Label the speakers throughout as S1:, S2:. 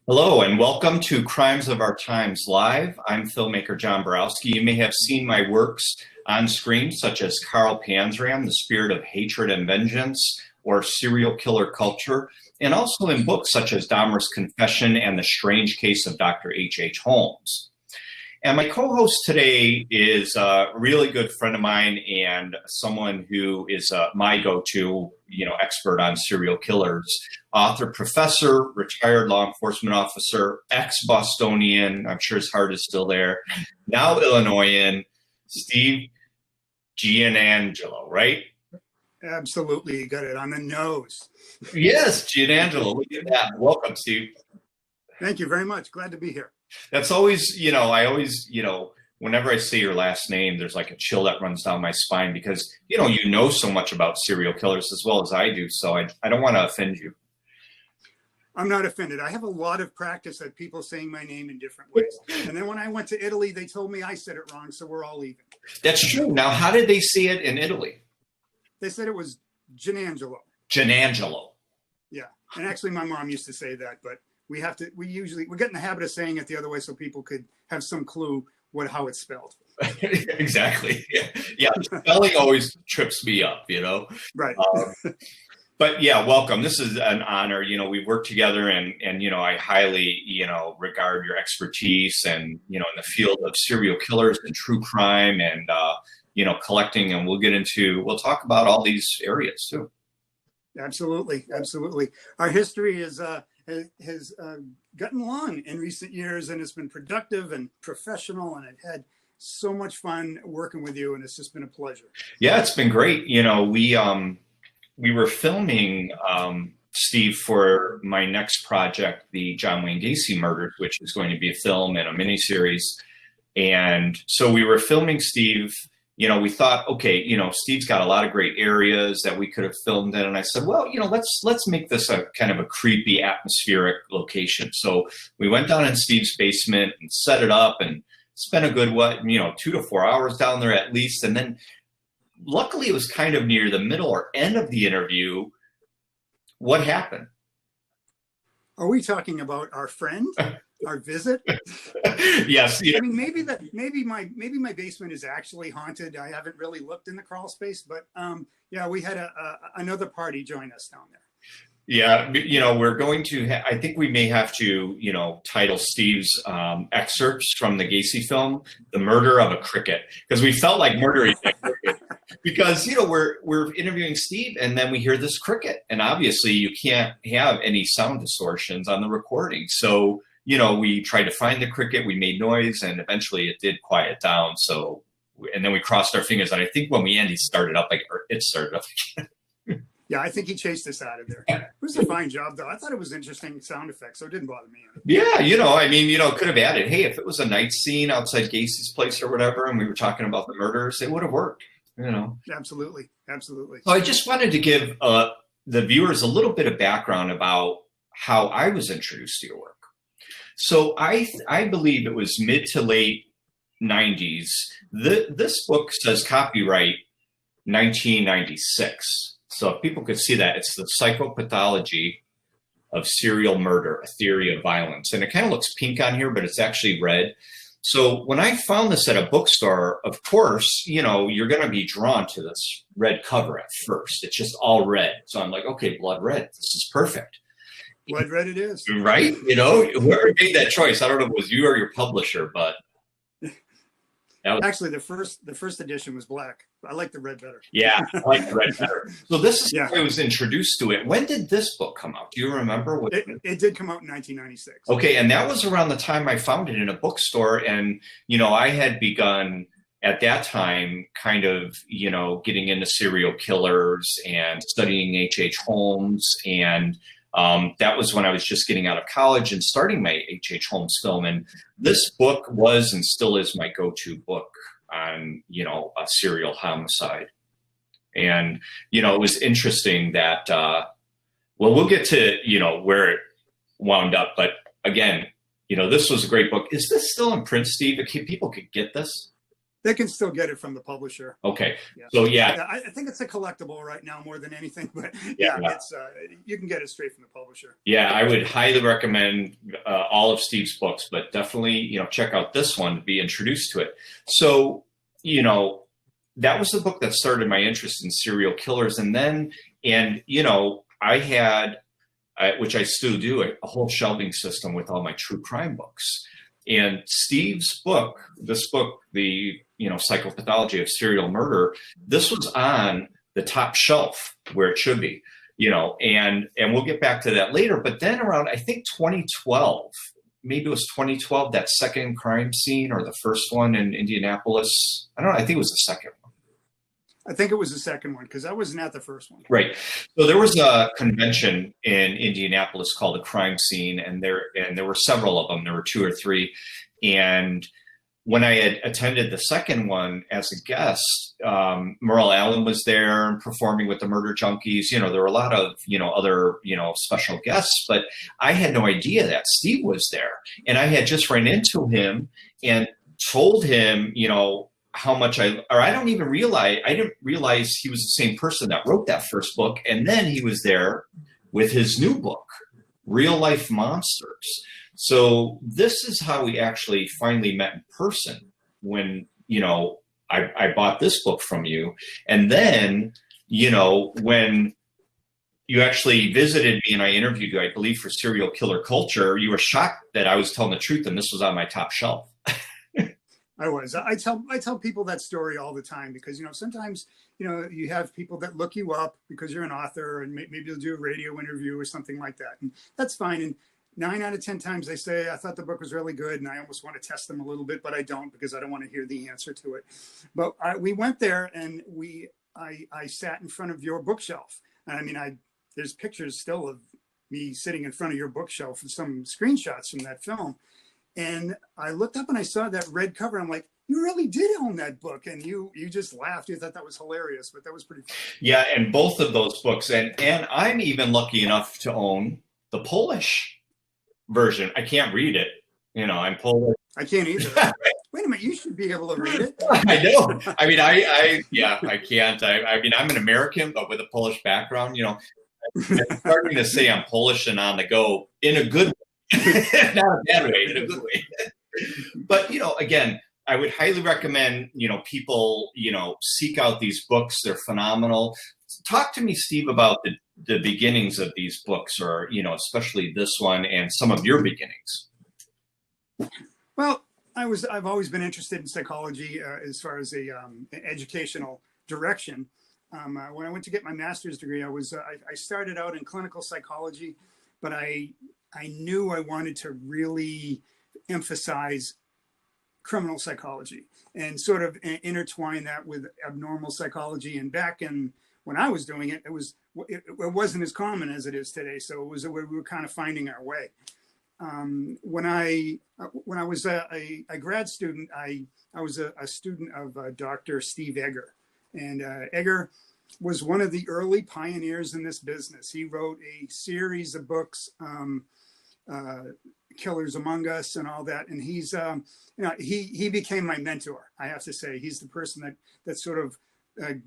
S1: Hello and welcome to Crimes of Our Times Live. I'm filmmaker John Borowski. You may have seen my works on screen, such as Carl Panzram, The Spirit of Hatred and Vengeance, or Serial Killer Culture, and also in books such as Dahmer's Confession and The Strange Case of Dr. H.H. Holmes. And my co-host today is a really good friend of mine and someone who is my go-to, expert on serial killers. Author, professor, retired law enforcement officer, ex-Bostonian, I'm sure his heart is still there, now Illinoisan, Steve Giannangelo, right?
S2: Absolutely, you got it on the nose.
S1: Yes, Giannangelo, look at that. Welcome, Steve.
S2: Thank you very much. Glad to be here.
S1: That's always, I always, whenever I say your last name, there's like a chill that runs down my spine because, you know so much about serial killers as well as I do. So I don't want to offend you.
S2: I'm not offended. I have a lot of practice at people saying my name in different ways. And then when I went to Italy, they told me I said it wrong. So we're all even.
S1: That's true. Now, how did they say it in Italy?
S2: They said it was Giannangelo.
S1: Giannangelo.
S2: Yeah. And actually, my mom used to say that, but we get in the habit of saying it the other way so people could have some clue how it's spelled.
S1: Exactly. Yeah. Spelling always trips me up,
S2: Right.
S1: But yeah, welcome. This is an honor. We've worked together and I highly, regard your expertise and, in the field of serial killers and true crime and, collecting. And we'll talk about all these areas too.
S2: Absolutely. Absolutely. Our history has gotten long in recent years, and it's been productive and professional, and I've had so much fun working with you, and it's just been a pleasure.
S1: Yeah, it's been great. We were filming, Steve, for my next project, the John Wayne Gacy murders, which is going to be a film and a miniseries. And so we were filming Steve. We thought, okay, Steve's got a lot of great areas that we could have filmed in. And I said, well, let's make this a kind of a creepy atmospheric location. So we went down in Steve's basement and set it up and spent a good, 2 to 4 hours down there at least. And then luckily it was kind of near the middle or end of the interview. What happened?
S2: Are we talking about our friend? Our visit?
S1: Yes. Yeah.
S2: I mean, maybe my basement is actually haunted. I haven't really looked in the crawl space, but yeah, we had another party join us down there.
S1: Yeah, we're going to. I think we may have to, title Steve's excerpts from the Gacy film "The Murder of a Cricket" because we felt like murdering that cricket. Because we're interviewing Steve, and then we hear this cricket, and obviously you can't have any sound distortions on the recording, so. We tried to find the cricket, we made noise, and eventually it did quiet down. So, and then we crossed our fingers. And I think when we ended, it started up again.
S2: Yeah, I think he chased us out of there. It was a fine job, though. I thought it was interesting sound effects, so it didn't bother me.
S1: Yeah, could have added, hey, if it was a night scene outside Gacy's place or whatever, and we were talking about the murders, it would have worked,
S2: Absolutely. Absolutely.
S1: So I just wanted to give the viewers a little bit of background about how I was introduced to your work. So I believe it was mid to late 90s. This book says copyright 1996. So if people could see that, it's The Psychopathology of Serial Murder, A Theory of Violence. And it kind of looks pink on here, but it's actually red. So when I found this at a bookstore, of course, you're going to be drawn to this red cover at first. It's just all red. So I'm like, okay, blood red. This is perfect.
S2: Blood red it is.
S1: Right? Whoever made that choice, I don't know if it was you or your publisher, but
S2: actually the first edition was black. I like the red better.
S1: Yeah, I like the red better. So this is how I was introduced to it. When did this book come out? Do you remember?
S2: It did come out in 1996.
S1: Okay, and that was around the time I found it in a bookstore, and I had begun at that time kind of, getting into serial killers and studying H.H. Holmes, and that was when I was just getting out of college and starting my H.H. Holmes film. And this book was and still is my go-to book on, a serial homicide. And, it was interesting that, we'll get to, where it wound up. But again, this was a great book. Is this still in print, Steve? People could get this?
S2: They can still get it from the publisher.
S1: Okay.
S2: Yeah.
S1: So yeah.
S2: I think it's a collectible right now more than anything, but
S1: Yeah.
S2: it's you can get it straight from the publisher.
S1: Yeah, I would highly recommend all of Steve's books, but definitely, check out this one to be introduced to it. So, that was the book that started my interest in serial killers. And then, I had, which I still do, a whole shelving system with all my true crime books. And Steve's book, this book, the Psychopathology of Serial Murder, this was on the top shelf where it should be, and we'll get back to that later. But then around, I think 2012, maybe it was 2012, that second crime scene or the first one in Indianapolis. I don't know. I think it was the second one.
S2: I think it was the second one because I wasn't at the first one.
S1: Right. So there was a convention in Indianapolis called the Crime Scene, and there were several of them. There were 2 or 3, and when I had attended the second one as a guest, Merle Allen was there performing with the Murder Junkies. There were a lot of, other, special guests, but I had no idea that Steve was there. And I had just run into him and told him, how much I didn't realize he was the same person that wrote that first book. And then he was there with his new book, Real Life Monsters. So this is how we actually finally met in person when, I bought this book from you. And then, when you actually visited me and I interviewed you, I believe for Serial Killer Culture, you were shocked that I was telling the truth and this was on my top shelf.
S2: I was. I tell people that story all the time because, sometimes, you have people that look you up because you're an author and maybe you'll do a radio interview or something like that. And that's fine. And 9 out of 10 times they say, I thought the book was really good and I almost want to test them a little bit, but I don't because I don't want to hear the answer to it. But we went there and I sat in front of your bookshelf. And I mean, there's pictures still of me sitting in front of your bookshelf and some screenshots from that film. And I looked up and I saw that red cover. I'm like, you really did own that book. And you just laughed. You thought that was hilarious, but that was pretty fun.
S1: Yeah, and both of those books. And I'm even lucky enough to own the Polish version. I can't read it. I'm Polish.
S2: I can't either. Wait a minute, you should be able to read it.
S1: I know. I mean, I can't. I mean, I'm an American, but with a Polish background, I'm starting to say I'm Polish and on the go in a good way. Not a bad way, in a good way. But, again, I would highly recommend, people, seek out these books. They're phenomenal. Talk to me, Steve, about the beginnings of these books or, especially this one and some of your beginnings.
S2: Well, I've always been interested in psychology as far as an educational direction. When I went to get my master's degree, I started out in clinical psychology, but I knew I wanted to really emphasize criminal psychology and sort of intertwine that with abnormal psychology. And back when I was doing it, it wasn't as common as it is today. So we were kind of finding our way. When I was a grad student, I was a student of Dr. Steve Egger, and Egger was one of the early pioneers in this business. He wrote a series of books, Killers Among Us and all that. And he's, he became my mentor. I have to say, he's the person that sort of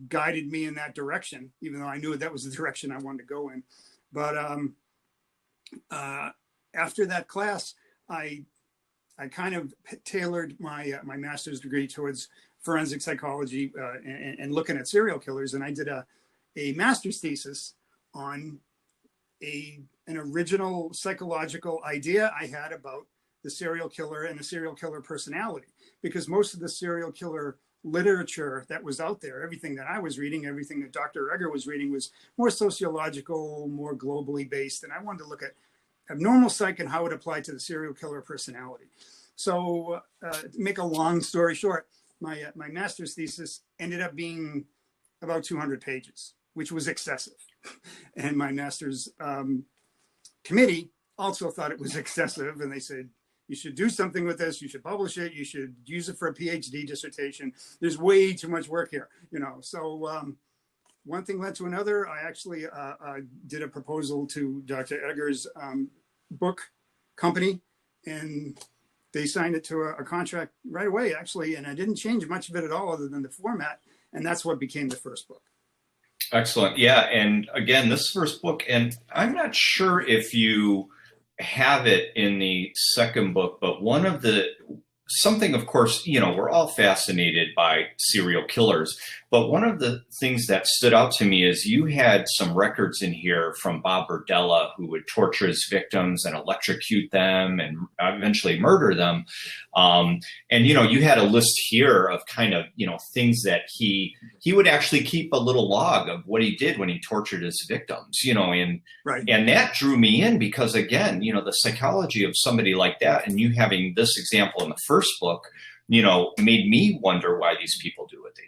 S2: guided me in that direction, even though I knew that was the direction I wanted to go in. But after that class, I kind of tailored my master's degree towards forensic psychology and looking at serial killers. And I did a master's thesis on an original psychological idea I had about the serial killer and the serial killer personality, because most of the serial killer literature that was out there, everything that I was reading, everything that Dr. Egger was reading was more sociological, more globally based. And I wanted to look at abnormal psych and how it applied to the serial killer personality. So to make a long story short, my master's thesis ended up being about 200 pages, which was excessive. And my master's committee also thought it was excessive. And they said, you should do something with this. You should publish it. You should use it for a PhD dissertation. There's way too much work here, So one thing led to another. I actually did a proposal to Dr. Egger's book company, and they signed it to a contract right away, actually, and I didn't change much of it at all other than the format, and that's what became the first book.
S1: Excellent. Yeah. And again, this first book, and I'm not sure if you have it in the second book, but something, of course, we're all fascinated by serial killers, but one of the things that stood out to me is you had some records in here from Bob Berdella, who would torture his victims and electrocute them and eventually murder them. And, you had a list here of kind of, things that he would actually keep a little log of what he did when he tortured his victims, and,
S2: right.
S1: And that drew me in because, again, the psychology of somebody like that, and you having this example in the first book, made me wonder why these people do what they do.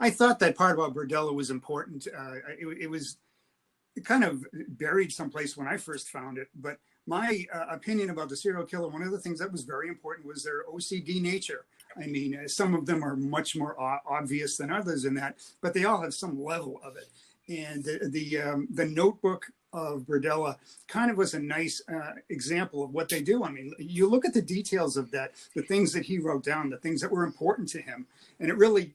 S2: I thought that part about Berdella was important. It was kind of buried someplace when I first found it, but my opinion about the serial killer, one of the things that was very important was their OCD nature. I mean, some of them are much more obvious than others in that, but they all have some level of it. And the notebook of Berdella kind of was a nice example of what they do. I mean, you look at the details of that, the things that he wrote down, the things that were important to him, and it really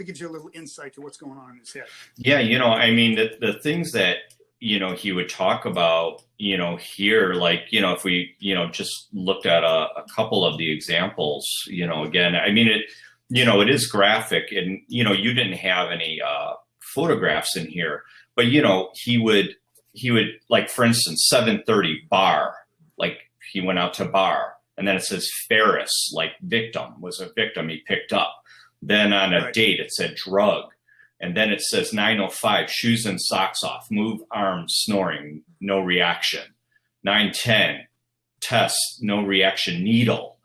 S2: gives you a little insight to what's going on in his head.
S1: Yeah, I mean, the things that, he would talk about, here, like, if we, just looked at a couple of the examples, again, I mean, it is graphic and, you didn't have any photographs in here, but, he would, like, for instance, 7:30 bar, like he went out to bar, and then it says Ferris, like victim, was a victim he picked up. Then on a date, it said drug. And then it says 9:05, shoes and socks off, move arms, snoring, no reaction. 9:10, test, no reaction, needle,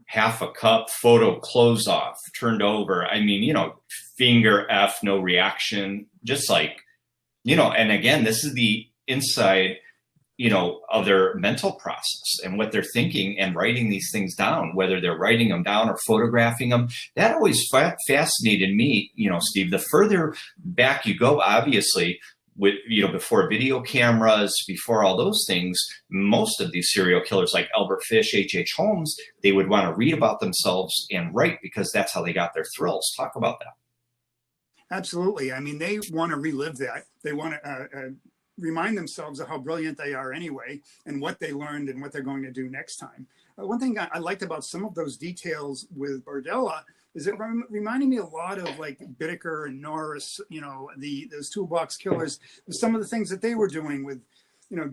S1: half a cup, photo, clothes off, turned over. I mean, finger F, no reaction, just like, and again, this is the inside, of their mental process and what they're thinking and writing these things down, whether they're writing them down or photographing them. That always fascinated me, Steve. The further back you go, obviously, with, before video cameras, before all those things, most of these serial killers like Albert Fish, H.H. Holmes, they would want to read about themselves and write because that's how they got their thrills. Talk about that.
S2: Absolutely. I mean, they want to relive that. They want to remind themselves of how brilliant they are anyway, and what they learned and what they're going to do next time. One thing I liked about some of those details with Berdella is it reminded me a lot of like Bittaker and Norris, those toolbox killers, some of the things that they were doing with,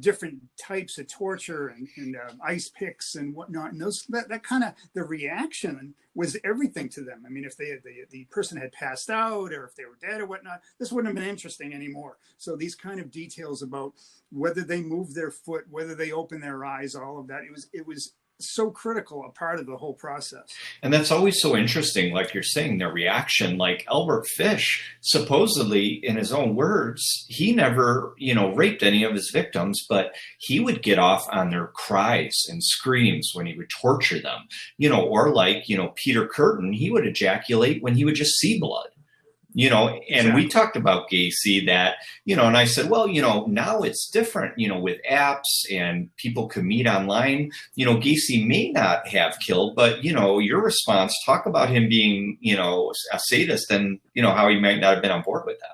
S2: different types of torture and ice picks and whatnot. And that kind of, the reaction was everything to them. I mean, if the person had passed out or if they were dead or whatnot, this wouldn't have been interesting anymore. So these kind of details about whether they moved their foot, whether they opened their eyes, all of that, it was so critical, a part of the whole process.
S1: And that's always so interesting, like you're saying, their reaction. Like Albert Fish, supposedly, in his own words, he never, raped any of his victims, but he would get off on their cries and screams when he would torture them, or like, Peter Curtin, he would ejaculate when he would just see blood. And
S2: exactly.
S1: We talked about Gacy that, and I said, well, now it's different, with apps and people can meet online. Gacy may not have killed, but, your response, talk about him being, a sadist and, how he might not have been on board with that.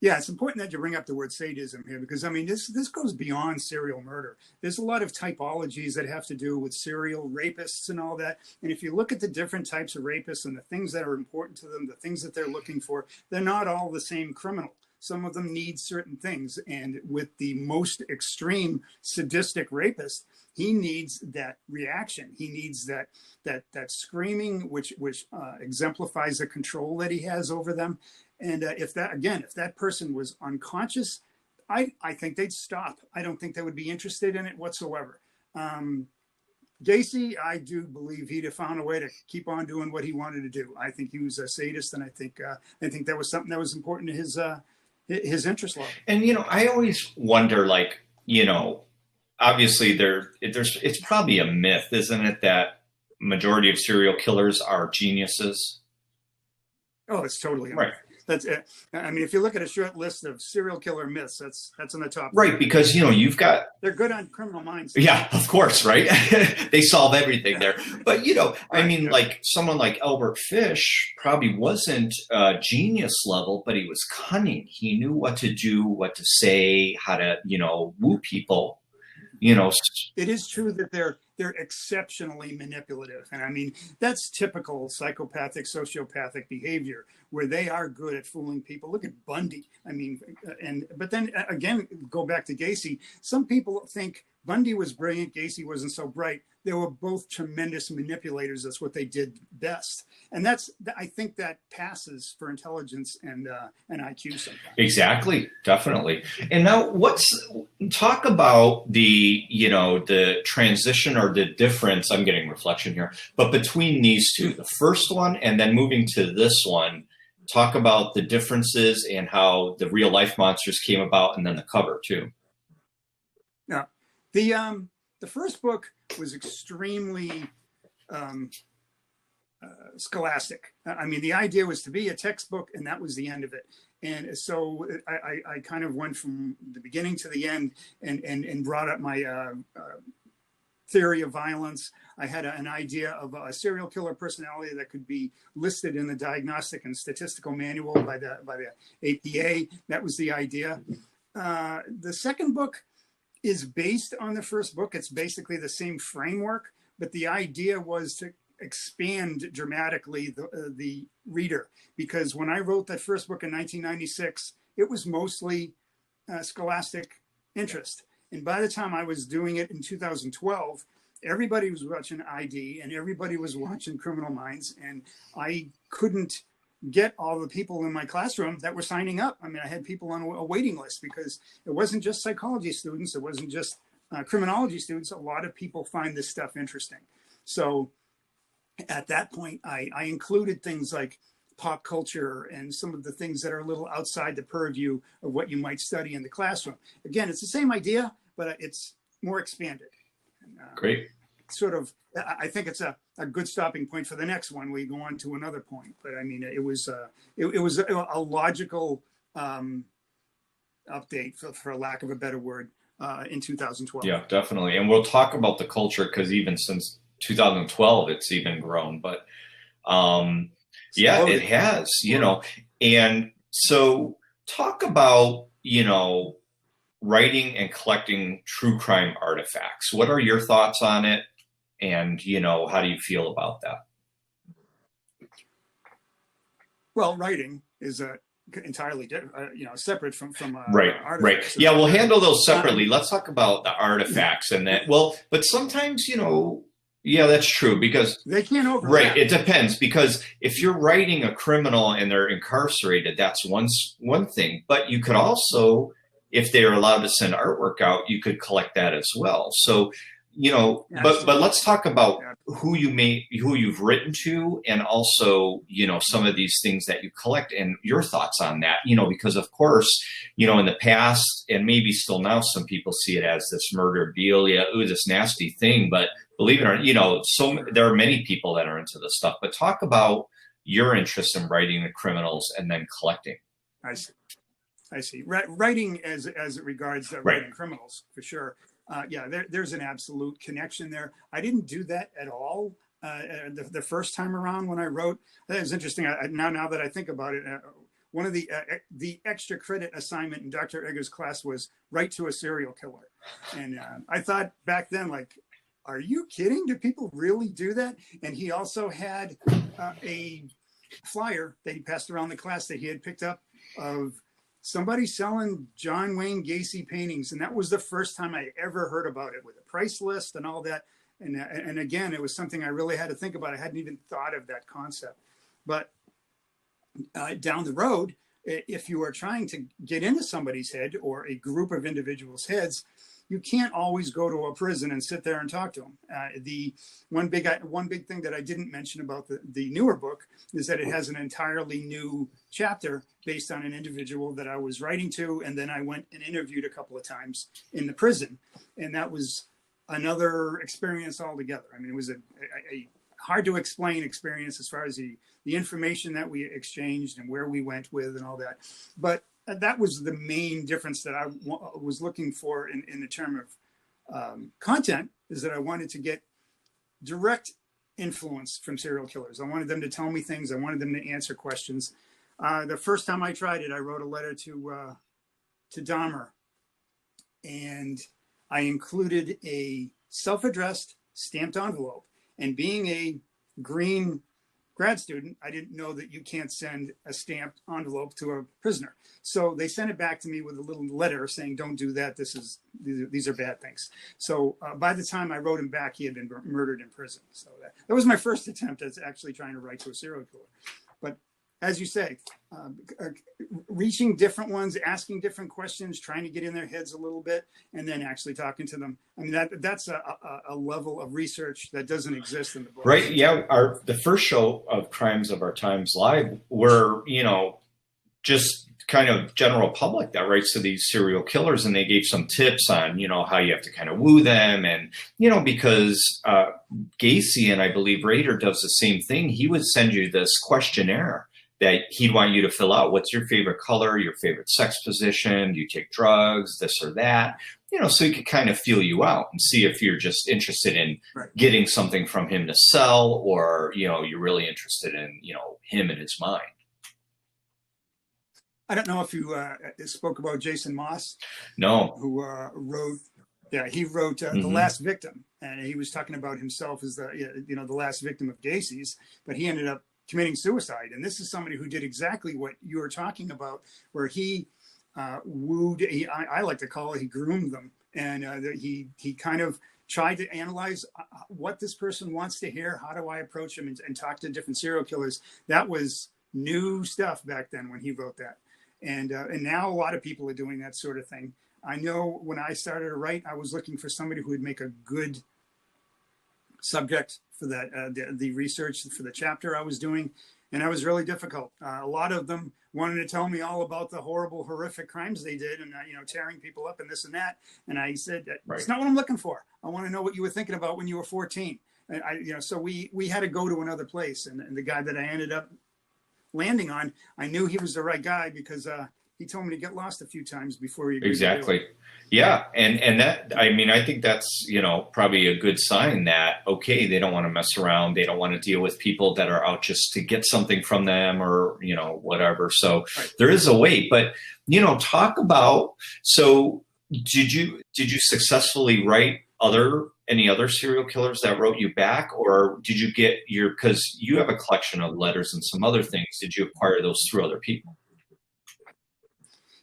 S2: Yeah, it's important that you bring up the word sadism here because, I mean, this goes beyond serial murder. There's a lot of typologies that have to do with serial rapists and all that. And if you look at the different types of rapists and the things that are important to them, the things that they're looking for, they're not all the same criminal. Some of them need certain things. And with the most extreme sadistic rapist, he needs that reaction. He needs that screaming, which exemplifies the control that he has over them. And if that person was unconscious, I think they'd stop. I don't think they would be interested in it whatsoever. Gacy, I do believe he'd have found a way to keep on doing what he wanted to do. I think he was a sadist, and I think that was something that was important to his interest level.
S1: And I always wonder, like, obviously it's probably a myth, isn't it, that majority of serial killers are geniuses?
S2: Oh, it's totally a
S1: right.
S2: myth. That's it. I mean, if you look at a short list of serial killer myths, that's in the top.
S1: Right, because you've got,
S2: they're good on Criminal Minds.
S1: yeah, of course, right? They solve everything there. But I mean, like someone like Albert Fish probably wasn't genius level, but he was cunning. He knew what to do, what to say, how to woo people.
S2: It is true that they're exceptionally manipulative, and I mean that's typical psychopathic, sociopathic behavior, where they are good at fooling people. Look at Bundy. I mean, but then again, go back to Gacy. Some people think Bundy was brilliant, Gacy wasn't so bright. They were both tremendous manipulators. That's what they did best, and I think that passes for intelligence and IQ sometimes.
S1: Exactly, definitely. And now, talk about the transition or the difference. I'm getting reflection here, but between these two, the first one and then moving to this one. Talk about the differences and how the real life monsters came about, and then the cover too.
S2: Yeah, the first book was extremely scholastic. I mean, the idea was to be a textbook, and that was the end of it. And so I kind of went from the beginning to the end and brought up my theory of violence. I had an idea of a serial killer personality that could be listed in the Diagnostic and Statistical Manual by the APA. That was the idea. The second book is based on the first book. It's basically the same framework, but the idea was to expand dramatically the reader, because when I wrote that first book in 1996, it was mostly scholastic interest. And by the time I was doing it in 2012, everybody was watching ID and everybody was watching Criminal Minds, and I couldn't get all the people in my classroom that were signing up. I mean, I had people on a waiting list because it wasn't just psychology students. It wasn't just criminology students. A lot of people find this stuff interesting. So at that point, I included things like pop culture and some of the things that are a little outside the purview of what you might study in the classroom. Again, it's the same idea, but it's more expanded.
S1: Great.
S2: Sort of, I think it's a good stopping point for the next one. We go on to another point, but I mean, it was a logical update, for lack of a better word, in 2012.
S1: Yeah, definitely. And we'll talk about the culture, because even since 2012, it's even grown. But yeah, it has, And so talk about, writing and collecting true crime artifacts. What are your thoughts on it? And, how do you feel about that?
S2: Well, writing is entirely separate from
S1: right.
S2: artifacts.
S1: Right. Yeah, we'll handle those separately. Let's talk about the artifacts and that. Well, but sometimes, yeah, that's true, because
S2: they can't overlap.
S1: Right. It depends, because if you're writing a criminal and they're incarcerated, that's one thing. But you could also, if they're allowed to send artwork out, you could collect that as well. So, but let's talk about who you've written to, and also, some of these things that you collect and your thoughts on that, because of course, in the past, and maybe still now, some people see it as this memorabilia, this nasty thing, but believe it or not, there are many people that are into this stuff. But talk about your interest in writing the criminals and then collecting.
S2: I see. Writing as it regards writing criminals, for sure. There's an absolute connection there. I didn't do that at all the first time around when I wrote. That was interesting. Now that I think about it, one of the extra credit assignment in Dr. Egger's class was write to a serial killer. And I thought back then, like, are you kidding? Do people really do that? And he also had a flyer that he passed around the class that he had picked up of somebody selling John Wayne Gacy paintings. And that was the first time I ever heard about it, with a price list and all that. And again, it was something I really had to think about. I hadn't even thought of that concept. But down the road, if you are trying to get into somebody's head or a group of individuals' heads, you can't always go to a prison and sit there and talk to them. The one big thing that I didn't mention about the newer book is that it has an entirely new chapter based on an individual that I was writing to, and then I went and interviewed a couple of times in the prison, and that was another experience altogether. I mean, it was a hard to explain experience as far as the information that we exchanged and where we went with and all that. But that was the main difference that I was looking for in the term of content, is that I wanted to get direct influence from serial killers. I wanted them to tell me things. I wanted them to answer questions. The first time I tried it, I wrote a letter to Dahmer, and I included a self-addressed stamped envelope. And being a green grad student, I didn't know that you can't send a stamped envelope to a prisoner. So they sent it back to me with a little letter saying, don't do that. These are bad things. So by the time I wrote him back, he had been murdered in prison. So that was my first attempt at actually trying to write to a serial killer. But as you say, reaching different ones, asking different questions, trying to get in their heads a little bit, and then actually talking to them. I mean, that's a level of research that doesn't exist in the book.
S1: Right. Yeah. The first show of Crimes of Our Times Live were, just kind of general public that writes to these serial killers, and they gave some tips on, how you have to kind of woo them. And, because Gacy, and I believe Rader, does the same thing. He would send you this questionnaire that he'd want you to fill out. What's your favorite color, your favorite sex position? Do you take drugs, this or that? So he could kind of feel you out and see if you're just interested in getting something from him to sell, or, you're really interested in, him and his mind.
S2: I don't know if you spoke about Jason Moss.
S1: No.
S2: Who wrote The Last Victim. And he was talking about himself as the last victim of Gacy's, but he ended up committing suicide. And this is somebody who did exactly what you were talking about, where he wooed, I like to call it, he groomed them. And he kind of tried to analyze what this person wants to hear. How do I approach him and talk to different serial killers? That was new stuff back then when he wrote that. And now a lot of people are doing that sort of thing. I know when I started to write, I was looking for somebody who would make a good subject for that, the research for the chapter I was doing. And that was really difficult. A lot of them wanted to tell me all about the horrible, horrific crimes they did, and tearing people up and this and that. And I said, that's not what I'm looking for. I want to know what you were thinking about when you were 14. And so we had to go to another place. And the guy that I ended up landing on, I knew he was the right guy because he told me to get lost a few times before he agreed.
S1: Exactly. Yeah. And that, I think that's, probably a good sign that, okay, they don't want to mess around. They don't want to deal with people that are out just to get something from them or, whatever. So there is a way, but, talk about, so did you successfully write any other serial killers that wrote you back, or did you get because you have a collection of letters and some other things, did you acquire those through other people?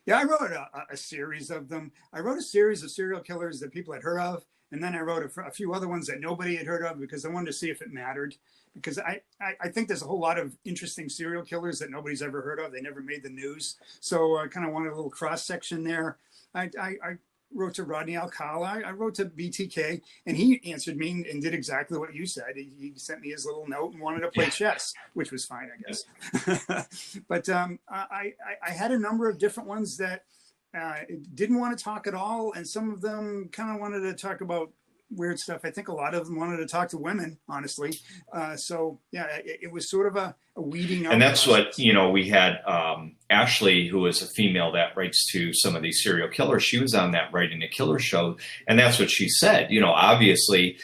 S2: Yeah, I wrote a series of them. I wrote a series of serial killers that people had heard of, and then I wrote a few other ones that nobody had heard of because I wanted to see if it mattered. Because I think there's a whole lot of interesting serial killers that nobody's ever heard of. They never made the news. So I kind of wanted a little cross-section there. I wrote to Rodney Alcala. I wrote to BTK, and he answered me and did exactly what you said. He sent me his little note and wanted to play chess, which was fine, I guess. But I had a number of different ones that didn't want to talk at all, and some of them kind of wanted to talk about weird stuff. I think a lot of them wanted to talk to women, honestly. So yeah, it was sort of a weeding out.
S1: And that's process. What, we had Ashley, who is a female that writes to some of these serial killers. She was on that Writing a Killer show. And that's what she said, obviously,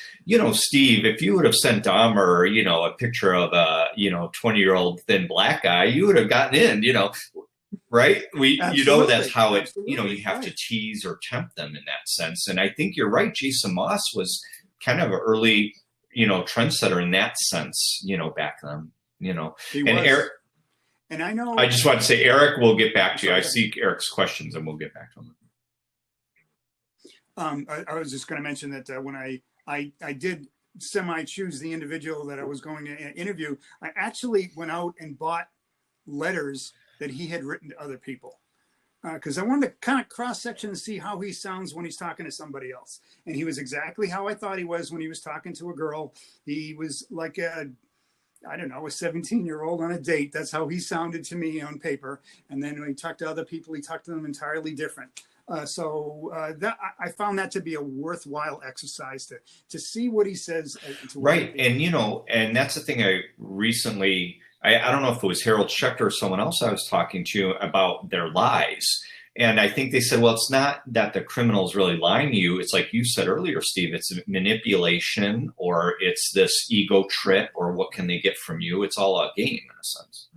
S1: Steve, if you would have sent Dahmer, a picture of a, 20-year-old thin black guy, you would have gotten in, right? That's how it, you have to tease or tempt them in that sense. And I think you're right. Jason Moss was kind of an early, trendsetter in that sense, back then,
S2: He
S1: and
S2: was.
S1: Eric,
S2: and I know,
S1: I just want to say, Eric, we'll get back to you. I see Eric's questions and we'll get back to him.
S2: I was just going to mention that when I did semi-choose the individual that I was going to interview, I actually went out and bought letters that he had written to other people. Because I wanted to kind of cross-section and see how he sounds when he's talking to somebody else. And he was exactly how I thought he was when he was talking to a girl. He was like a 17-year-old on a date. That's how he sounded to me on paper. And then when he talked to other people, he talked to them entirely different. That I found that to be a worthwhile exercise to see what he says.
S1: Right. And, and that's the thing I don't know if it was Harold Schechter or someone else I was talking to about their lies. And I think they said, well, it's not that the criminal's really lying to you. It's like you said earlier, Steve, it's manipulation, or it's this ego trip, or what can they get from you? It's all a game in a sense.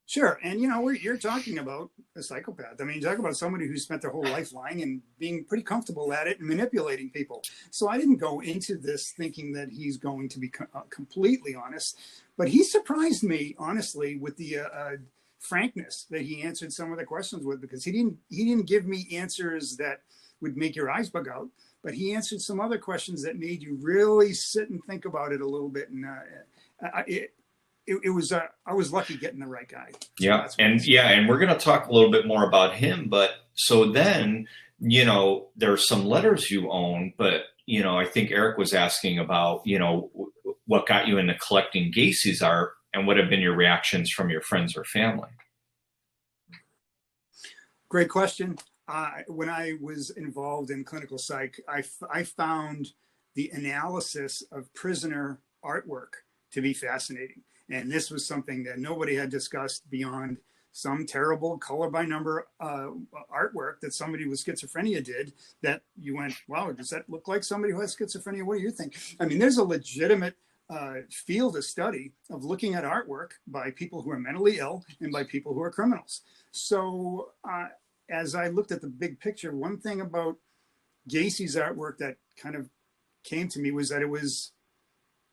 S2: Sure. And, you're talking about a psychopath. I mean, you talk about somebody who spent their whole life lying and being pretty comfortable at it and manipulating people. So I didn't go into this thinking that he's going to be completely honest, but he surprised me, honestly, with the frankness that he answered some of the questions with, because he didn't give me answers that would make your eyes bug out, but he answered some other questions that made you really sit and think about it a little bit. And I was lucky getting the right guy.
S1: Yeah. And we're going to talk a little bit more about him, but so then, there's some letters you own, but, I think Eric was asking about, what got you into collecting Gacy's art, and what have been your reactions from your friends or family?
S2: Great question. When I was involved in clinical psych, I found the analysis of prisoner artwork to be fascinating. And this was something that nobody had discussed beyond some terrible color by number artwork that somebody with schizophrenia did, that you went, wow, does that look like somebody who has schizophrenia? What do you think? I mean, there's a legitimate field of study of looking at artwork by people who are mentally ill and by people who are criminals. So as I looked at the big picture, one thing about Gacy's artwork that kind of came to me was that it was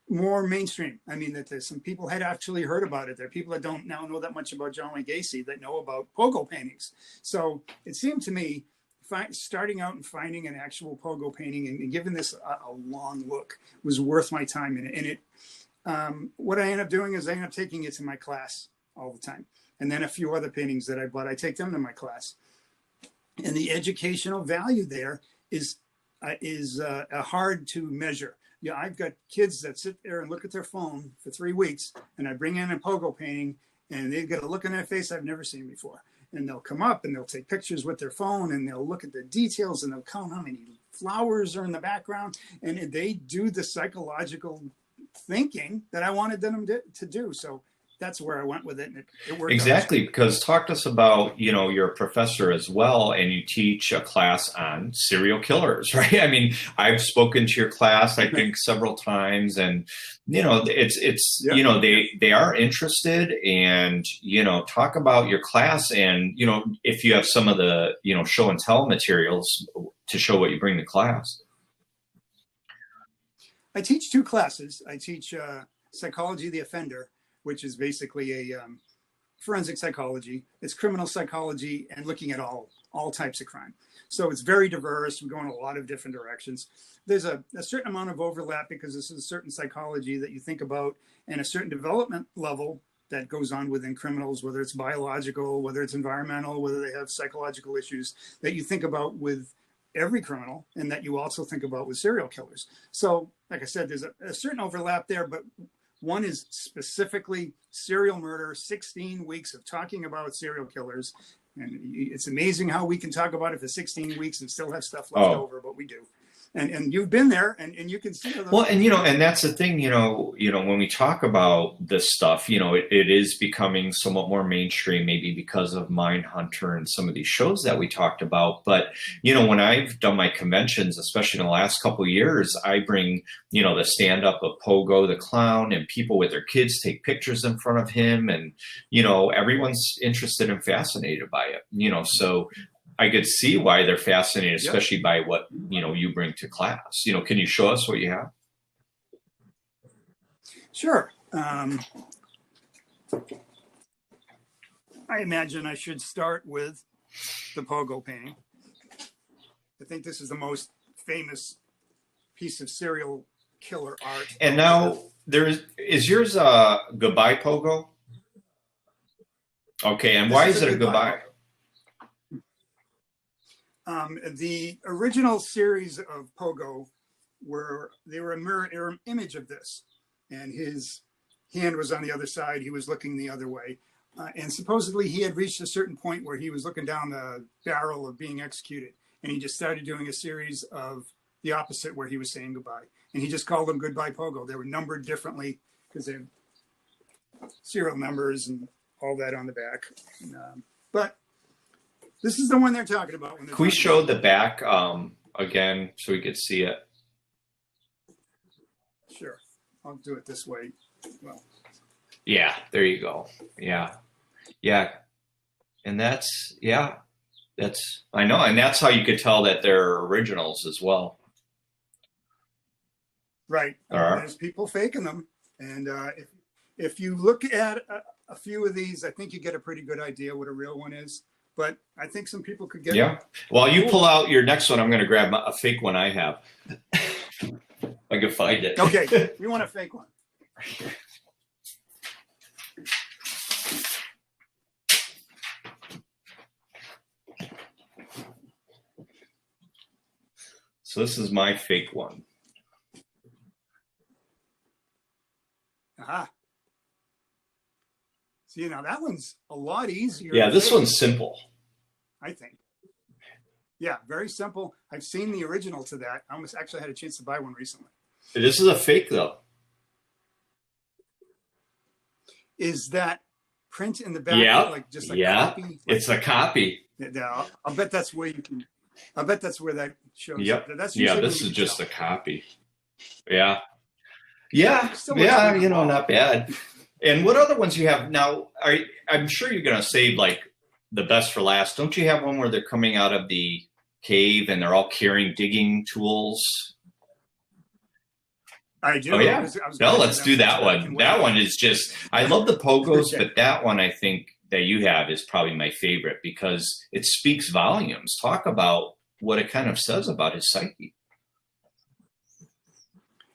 S2: more mainstream. I mean, that there's some people had actually heard about it. There are people that don't now know that much about John Wayne Gacy that know about pogo paintings. So it seemed to me, starting out and finding an actual pogo painting and giving this a long look was worth my time. What I end up doing is I end up taking it to my class all the time. And then a few other paintings that I bought, I take them to my class. And the educational value there is hard to measure. Yeah, I've got kids that sit there and look at their phone for 3 weeks, and I bring in a pogo painting, and they've got a look on their face I've never seen before. And they'll come up and they'll take pictures with their phone, and they'll look at the details, and they'll count how many flowers are in the background, and they do the psychological thinking that I wanted them to do. So that's where I went with it, and it worked.
S1: Exactly, because talk to us about, you're a professor as well, and you teach a class on serial killers, right? I mean, I've spoken to your class, I think, several times, and, it's yep. They are interested, and, talk about your class, and, if you have some of the, show and tell materials to show what you bring to class.
S2: I teach 2 classes. I teach Psychology of the Offender, which is basically a forensic psychology. It's criminal psychology and looking at all types of crime. So it's very diverse. We go in a lot of different directions. There's a certain amount of overlap because this is a certain psychology that you think about, and a certain development level that goes on within criminals, whether it's biological, whether it's environmental, whether they have psychological issues that you think about with every criminal, and that you also think about with serial killers. So like I said, there's a certain overlap there, but one is specifically serial murder, 16 weeks of talking about serial killers. And it's amazing how we can talk about it for 16 weeks and still have stuff left over, but we do. And you've been there, and you can see.
S1: Well, and and that's the thing, when we talk about this stuff, it is becoming somewhat more mainstream, maybe because of Mindhunter and some of these shows that we talked about. But when I've done my conventions, especially in the last couple of years, I bring the stand up of Pogo the clown, and people with their kids take pictures in front of him, and everyone's interested and fascinated by it. So I could see why they're fascinated, especially by what, you bring to class. Can you show us what you have?
S2: Sure. I imagine I should start with the pogo painting. I think this is the most famous piece of serial killer art.
S1: And now is yours goodbye pogo? Okay, and why is it a goodbye?
S2: The original series of Pogo were a mirror image of this, and his hand was on the other side. He was looking the other way. And supposedly he had reached a certain point where he was looking down the barrel of being executed. And he just started doing a series of the opposite where he was saying goodbye. And he just called them Goodbye Pogo. They were numbered differently because they have serial numbers and all that on the back. But this is the one they're talking about.
S1: Can we show the back again so we could see it?
S2: Sure. I'll do it this way. Well.
S1: Yeah, there you go. Yeah. Yeah. And that's, I know. And that's how you could tell that they're originals as well.
S2: Right. There's people faking them. And if you look at a few of these, I think you get a pretty good idea what a real one is. But I think some people could get
S1: Yeah. While you pull out your next one, I'm going to grab a fake one I have. I can find it.
S2: Okay. We want a fake one.
S1: So this is my fake one.
S2: Aha. See, now that one's a lot easier.
S1: Yeah, this one's simple.
S2: I think. Yeah, very simple. I've seen the original to that. I almost actually had a chance to buy one recently.
S1: This is a fake, though.
S2: Is that print in the back?
S1: Yeah,
S2: like just a copy? Like,
S1: it's a copy.
S2: Yeah, I'll bet that's where you can. I bet that's where that shows.
S1: Yep.
S2: That's
S1: This is just a copy. Yeah. Yeah. Yeah. Not bad. And what other ones you have now? I'm sure you're going to save like the best for last. Don't you have one where they're coming out of the cave and they're all carrying digging tools?
S2: I do.
S1: Oh, yeah. Let's do that one. That one is just, I love the Pogos, but that one I think that you have is probably my favorite because it speaks volumes. Talk about what it kind of says about his psyche.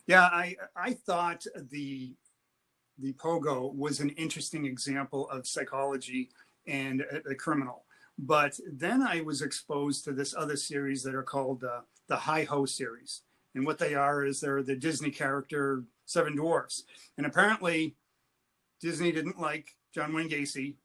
S2: Yeah, I thought the Pogo was an interesting example of psychology and a criminal. But then I was exposed to this other series that are called the Hi-Ho series. And what they are is they're the Disney character Seven Dwarfs. And apparently Disney didn't like John Wayne Gacy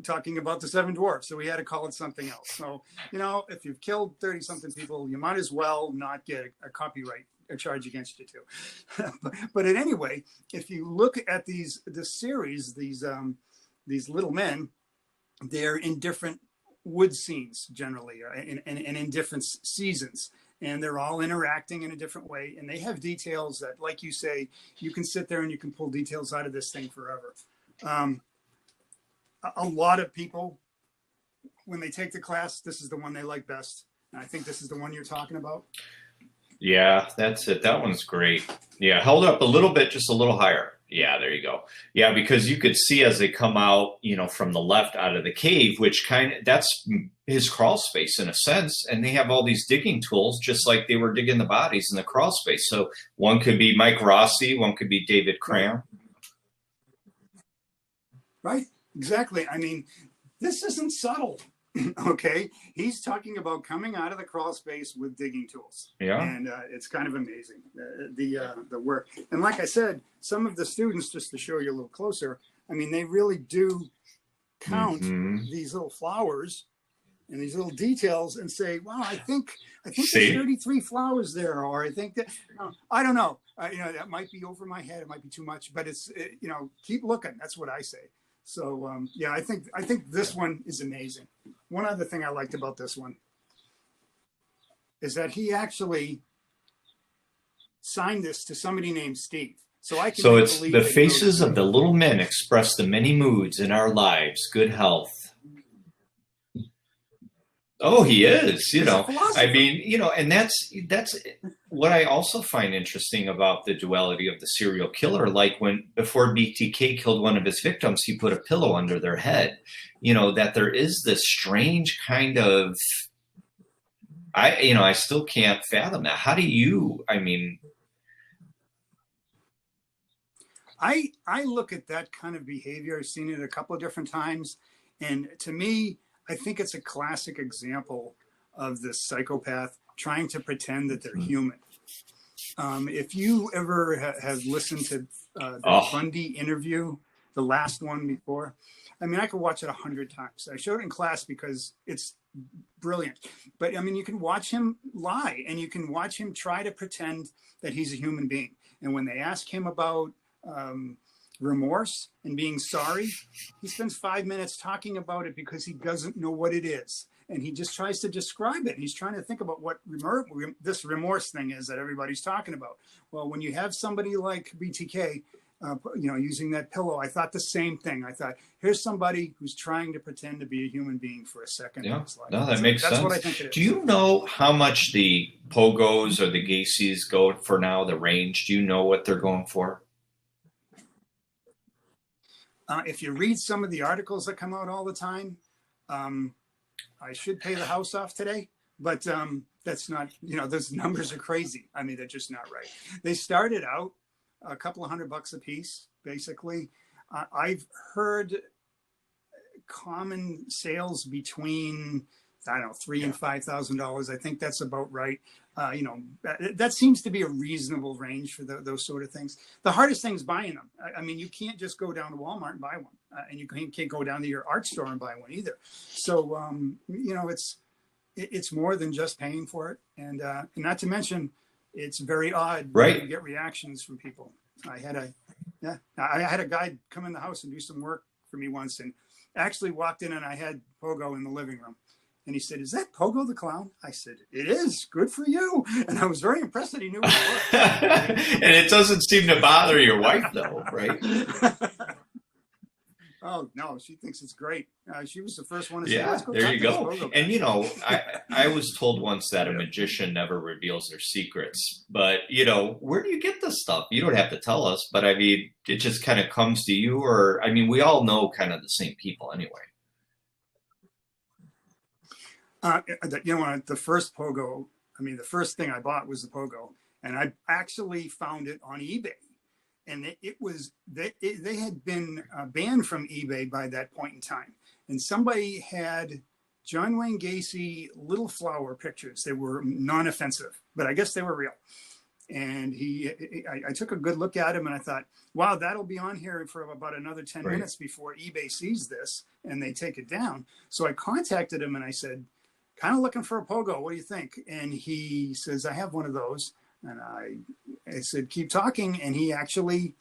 S2: talking about the Seven Dwarfs. So we had to call it something else. So, if you've killed 30-something people, you might as well not get a copyright charge against you too. But anyway, if you look at this series, these little men, they're in different wood scenes generally, and in different seasons. And they're all interacting in a different way. And they have details that, like you say, you can sit there and you can pull details out of this thing forever. A lot of people, when they take the class, this is the one they like best. And I think this is the one you're talking about.
S1: Yeah, that's it. That one's great. Yeah, held up a little bit, just a little higher. Yeah, there you go. Yeah, because you could see as they come out, from the left out of the cave, which that's his crawl space in a sense. And they have all these digging tools, just like they were digging the bodies in the crawl space. So one could be Mike Rossi, one could be David Cram.
S2: Right, exactly. I mean, this isn't subtle. Okay, he's talking about coming out of the crawl space with digging tools. Yeah, and it's kind of amazing the work. And like I said, some of the students, just to show you a little closer, I mean, they really do count these little flowers and these little details and say, "Wow, I think there's 33 flowers there," or I think that I don't know. That might be over my head. It might be too much, but it's keep looking. That's what I say. So I think this one is amazing. One other thing I liked about this one is that he actually signed this to somebody named Steve. So it's
S1: the faces of the little men express the many moods in our lives. Good health. Oh, he is, I mean, and that's what I also find interesting about the duality of the serial killer. Like before BTK killed one of his victims, he put a pillow under their head, that there is this strange kind of, I still can't fathom that. How do you,
S2: I look at that kind of behavior. I've seen it a couple of different times. And to me, I think it's a classic example of the psychopath trying to pretend that they're human. If you ever have listened to the Bundy interview, the last one before. I mean, I could watch it 100 times. I showed it in class because it's brilliant. But I mean, you can watch him lie, and you can watch him try to pretend that he's a human being. And when they ask him about remorse and being sorry, he spends 5 minutes talking about it because he doesn't know what it is. And he just tries to describe it. He's trying to think about what this remorse thing is that everybody's talking about. Well, when you have somebody like BTK, using that pillow, I thought the same thing. I thought, here's somebody who's trying to pretend to be a human being for a second.
S1: Yeah,
S2: in his life.
S1: no, that makes sense.
S2: That's what I think it is.
S1: Do you know how much the Pogos or the Gacys go for now, the range? Do you know what they're going for?
S2: If you read some of the articles that come out all the time, I should pay the house off today, but that's not, those numbers are crazy. I mean, they're just not right. They started out a couple of $100 a piece, basically. I've heard common sales between, I don't know, $3,000 and $5,000. I think that's about right. That seems to be a reasonable range for those sort of things. The hardest thing is buying them. I mean, you can't just go down to Walmart and buy one, and you can't go down to your art store and buy one either. So, it's more than just paying for it, and not to mention, it's very odd when you get reactions from people. I had a guy come in the house and do some work for me once, and actually walked in, and I had Pogo in the living room. And he said, "Is that Pogo the clown?" I said, "It is. Good for you." And I was very impressed that he knew what it was.
S1: And it doesn't seem to bother your wife, though, right?
S2: Oh, no, she thinks it's great. She was the first one to say,
S1: "Let's go." There you go. And, I was told once that a magician never reveals their secrets. But, where do you get this stuff? You don't have to tell us. But, I mean, it just kind of comes to you. Or, I mean, we all know kind of the same people anyway.
S2: The first Pogo, the first thing I bought was the Pogo. And I actually found it on eBay. And they had been banned from eBay by that point in time. And somebody had John Wayne Gacy little flower pictures. They were non-offensive, but I guess they were real. And I took a good look at him, and I thought, wow, that'll be on here for about another 10 minutes before eBay sees this and they take it down. So I contacted him and I said, kind of looking for a Pogo. What do you think? And he says, I have one of those. And I said, keep talking. And he actually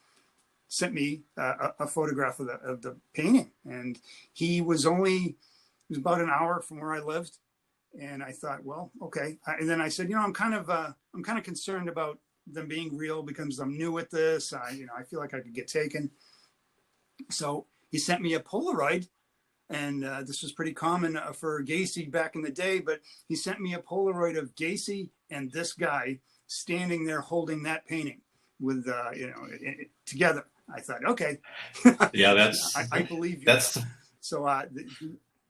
S2: sent me a photograph of the painting. And it was about an hour from where I lived. And I thought, well, okay. And then I said, I'm kind of concerned about them being real because I'm new at this. I feel like I could get taken. So he sent me a Polaroid. And this was pretty common for Gacy back in the day. But he sent me a Polaroid of Gacy and this guy standing there holding that painting with, together. I thought, okay.
S1: Yeah,
S2: I believe you.
S1: That's
S2: so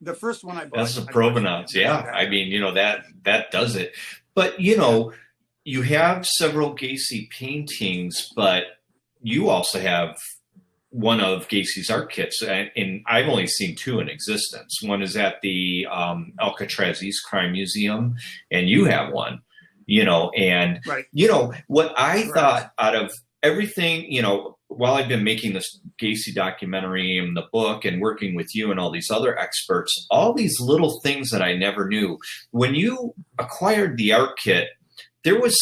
S2: the first one I bought.
S1: That's the provenance. Yeah. I mean, that does it. But, you have several Gacy paintings, but you also have one of Gacy's art kits. And I've only seen two in existence. One is at the Alcatraz East Crime Museum, and you have one. And, what I thought out of everything, while I've been making this Gacy documentary and the book and working with you and all these other experts, all these little things that I never knew. When you acquired the art kit, there was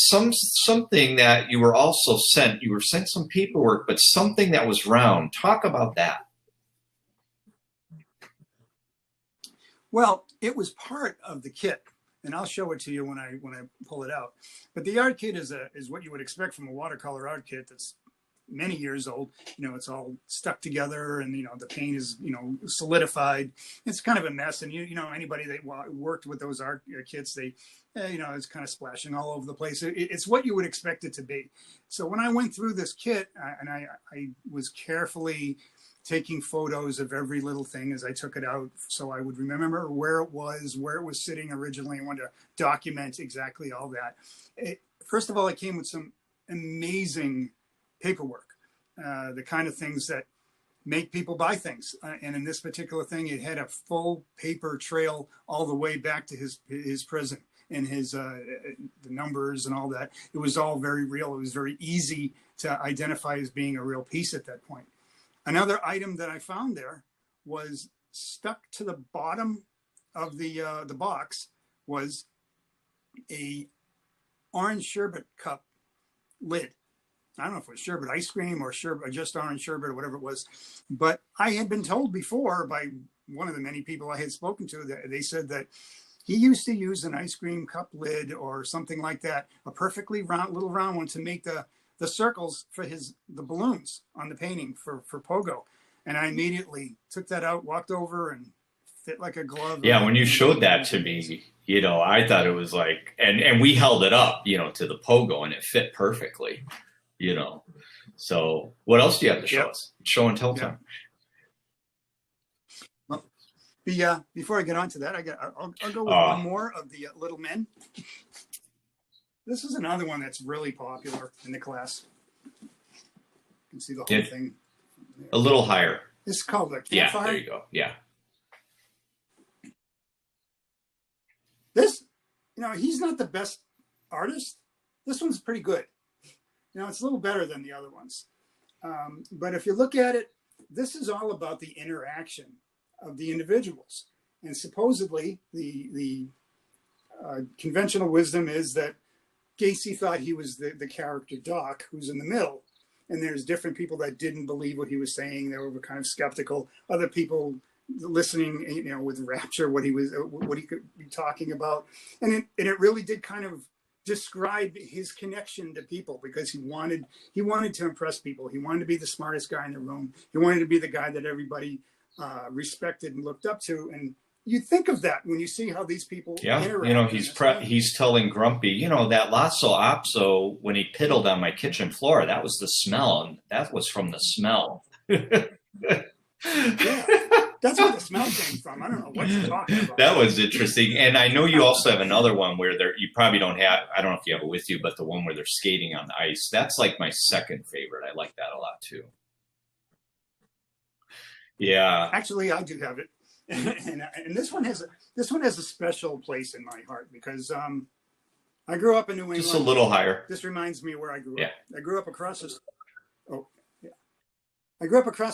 S1: something that you were also sent. You were sent some paperwork, but something that was round. Talk about that.
S2: Well, it was part of the kit. And I'll show it to you when I pull it out. But the art kit is what you would expect from a watercolor art kit that's many years old. It's all stuck together, and the paint is solidified. It's kind of a mess. And anybody that worked with those art kits, they it's kind of splashing all over the place. It's what you would expect it to be. So when I went through this kit, and I was carefully taking photos of every little thing as I took it out, so I would remember where it was sitting originally. I wanted to document exactly all that. First of all, it came with some amazing paperwork, the kind of things that make people buy things. And in this particular thing, it had a full paper trail all the way back to his prison and his the numbers and all that. It was all very real. It was very easy to identify as being a real piece at that point. Another item that I found there was stuck to the bottom of the box was a orange sherbet cup lid. I don't know if it was sherbet ice cream or sherbet, or just orange sherbet or whatever it was. But I had been told before by one of the many people I had spoken to that they said that he used to use an ice cream cup lid or something like that, a perfectly little round one to make the circles for the balloons on the painting for Pogo. And I immediately took that out, walked over, and fit like a glove.
S1: Yeah, when you showed that to me, I thought it was like, and we held it up, to the Pogo, and it fit perfectly, So what else do you have to show us? Show and tell time.
S2: Well, before I get on to that, I'll go with one more of the little men. This is another one that's really popular in the class. You can see the whole thing.
S1: A little higher.
S2: This is called the Campfire.
S1: Yeah, there you go. Yeah.
S2: This, he's not the best artist. This one's pretty good. It's a little better than the other ones. But if you look at it, this is all about the interaction of the individuals. And supposedly, the conventional wisdom is that Gacy thought he was the character Doc, who's in the middle. And there's different people that didn't believe what he was saying. They were kind of skeptical. Other people listening, with rapture, what he could be talking about. And it really did kind of describe his connection to people, because he wanted to impress people. He wanted to be the smartest guy in the room. He wanted to be the guy that everybody respected and looked up to. And you think of that when you see how these people interact.
S1: He's telling Grumpy, that Lasso Opso, when he piddled on my kitchen floor, that was the smell, and that was from the smell.
S2: That's where the smell came from. I don't know what you're talking about.
S1: That was interesting. And I know you also have another one where you probably don't have, I don't know if you have it with you, but the one where they're skating on the ice. That's like my second favorite. I like that a lot too. Yeah.
S2: Actually, I do have it. And this one has a special place in my heart, because I grew up in New England.
S1: Just a little higher.
S2: This reminds me where I grew up. I grew up across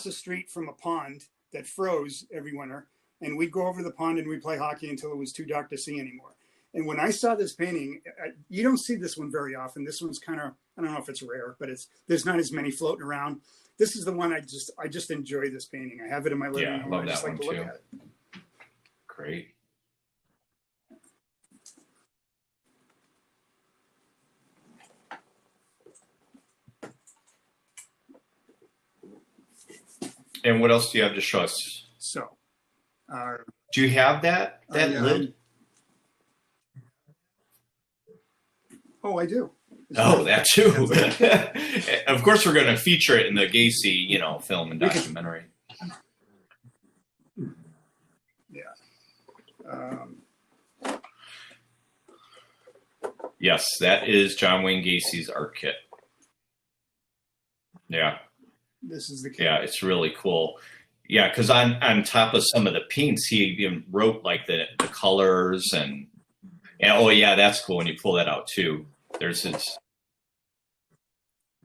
S2: the street from a pond that froze every winter, and we'd go over the pond and we'd play hockey until it was too dark to see anymore. And when I saw this painting, you don't see this one very often. This one's kind of, I don't know if it's rare, but there's not as many floating around. This is the one I just enjoy this painting. I have it in my living room.
S1: Love
S2: I just
S1: that
S2: like
S1: one
S2: to look
S1: too.
S2: at it.
S1: Great. And what else do you have to show us?
S2: So,
S1: do you have that lid?
S2: Oh, I do.
S1: That too. Of course, we're going to feature it in the Gacy, film and documentary.
S2: Yeah.
S1: Yes, that is John Wayne Gacy's art kit. Yeah.
S2: This is the kit.
S1: Yeah, it's really cool. Yeah, because on top of some of the paints, he even wrote like the colors and oh yeah, that's cool when you pull that out too. There's his.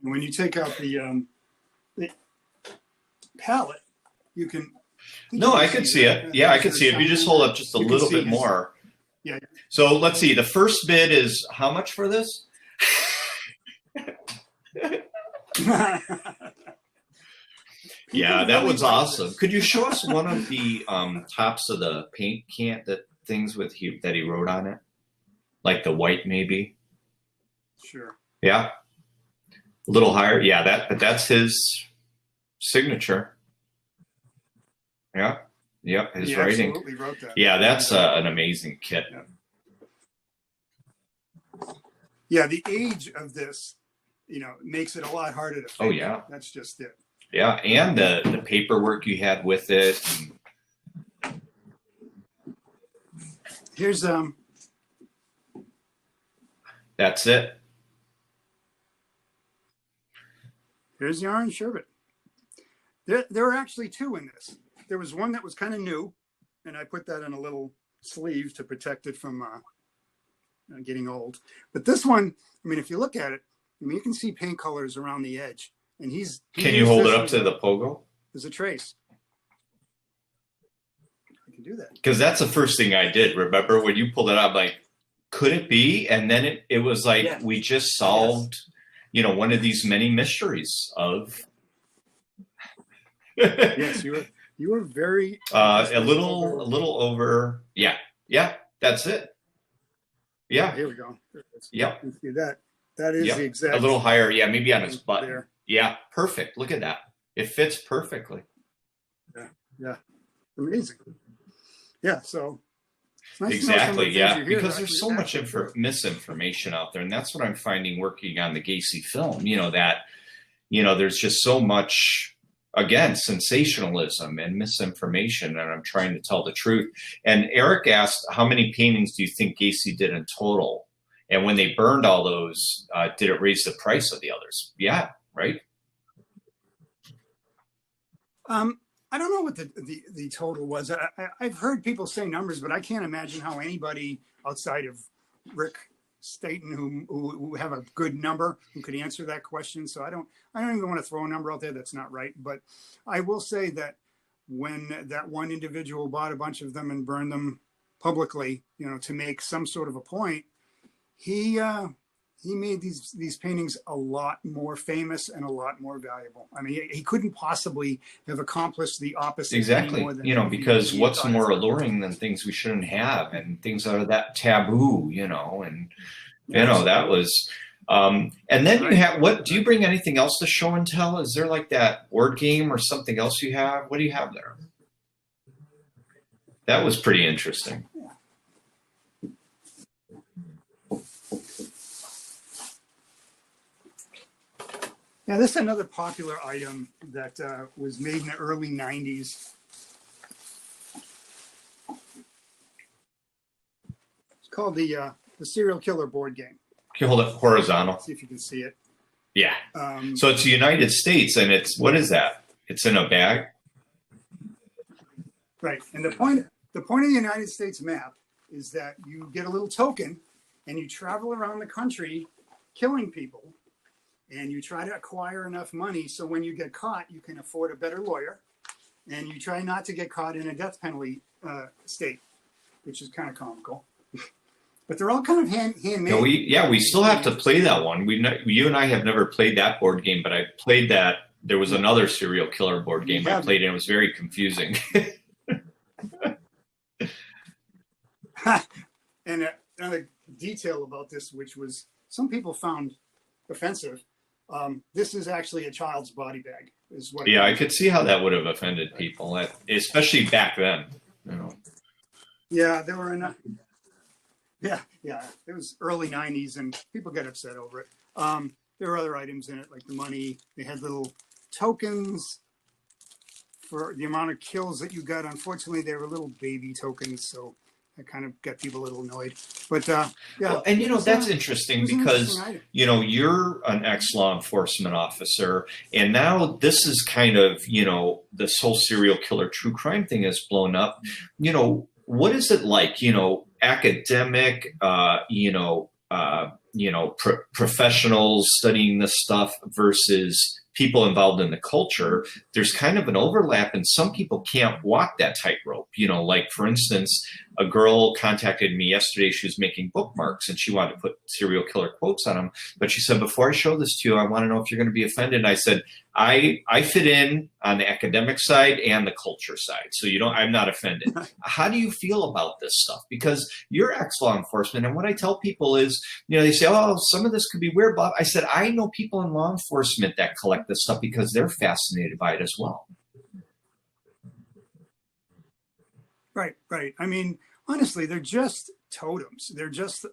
S2: When you take out the palette, you can.
S1: No, I could see it. Yeah, I could see it. If you just hold up just a little bit more.
S2: Yeah.
S1: So let's see. The first bid is how much for this? Yeah, that was awesome. Could you show us one of the tops of the paint can things that he wrote on it, like the white maybe?
S2: Sure.
S1: Yeah, a little higher. Yeah, that's his signature. Yeah, yep, his
S2: he
S1: writing.
S2: Absolutely wrote that.
S1: Yeah, that's an amazing kit.
S2: Yeah, the age of this, makes it a lot harder to fake.
S1: Oh yeah,
S2: that's just it.
S1: Yeah, and the paperwork you had with it.
S2: Here's
S1: That's it.
S2: Here's the orange sherbet. There are actually two in this. There was one that was kind of new, and I put that in a little sleeve to protect it from getting old. But this one, if you look at it, you can see paint colors around the edge. And
S1: Can you hold it up to the Pogo?
S2: there's a trace. I can do that.
S1: Because that's the first thing I did. Remember when you pulled it up, like, could it be? And then it was like, we just solved, one of these many mysteries of.
S2: Yes, you were very.
S1: A little over. Yeah. That's it. Yeah.
S2: Here we go.
S1: Yep.
S2: You see that? That is the exact.
S1: A little higher. Yeah. Maybe on his button.
S2: There.
S1: Yeah. Perfect. Look at that. It fits perfectly.
S2: Yeah. Amazing. Yeah. So. Nice
S1: Exactly. Yeah. Because there's so much misinformation out there. And that's what I'm finding working on the Gacy film, that, there's just so much, again, sensationalism and misinformation, and I'm trying to tell the truth. And Eric asked, how many paintings do you think Gacy did in total? And when they burned all those, did it raise the price of the others? Yeah, right?
S2: I don't know what the total was. I've heard people say numbers, but I can't imagine how anybody outside of Rick Staten who have a good number who could answer that question. So I don't even want to throw a number out there that's not right. But I will say that when that one individual bought a bunch of them and burned them publicly, to make some sort of a point, he made these paintings a lot more famous and a lot more valuable. I mean, he couldn't possibly have accomplished the opposite.
S1: Exactly. Because what's more alluring than things we shouldn't have and things that are that taboo, and, that was, and then you have, do you bring anything else to show and tell? Is there like that board game or something else you have? What do you have there? That was pretty interesting.
S2: Now, this is another popular item that was made in the early 90s. It's called the Serial Killer board game.
S1: Can you hold it horizontal?
S2: Let's see if you can see it.
S1: Yeah. So it's the United States, and what is that? It's in a bag?
S2: Right. And the point of the United States map is that you get a little token, and you travel around the country killing people. And you try to acquire enough money so when you get caught, you can afford a better lawyer. And you try not to get caught in a death penalty state, which is kind of comical. But they're all kind of handmade.
S1: We still have to play that one. You and I have never played that board game, but I played that. There was another serial killer board game I played, and it was very confusing.
S2: And another detail about this, which was some people found offensive. This is actually a child's body bag. Is what?
S1: Yeah, I could see how that would have offended people, especially back then.
S2: Yeah, there were enough. Yeah, it was early 90s, and people get upset over it. There were other items in it, like the money. They had little tokens for the amount of kills that you got. Unfortunately, they were little baby tokens, so that kind of got people a little annoyed. But
S1: well, and that's interesting because you're an ex-law enforcement officer, and now this is kind of this whole serial killer true crime thing has blown up. What is it like? Academic, professionals studying this stuff versus people involved in the culture. There's kind of an overlap, and some people can't walk that tightrope. Like for instance, a girl contacted me yesterday. She was making bookmarks and she wanted to put serial killer quotes on them. But she said, before I show this to you, I want to know if you're going to be offended. And I said, I fit in on the academic side and the culture side. So I'm not offended. How do you feel about this stuff? Because you're ex-law enforcement. And what I tell people is, they say, oh, some of this could be weird, Bob. I said, I know people in law enforcement that collect this stuff because they're fascinated by it as well.
S2: Right. I mean, honestly, they're just totems. They're just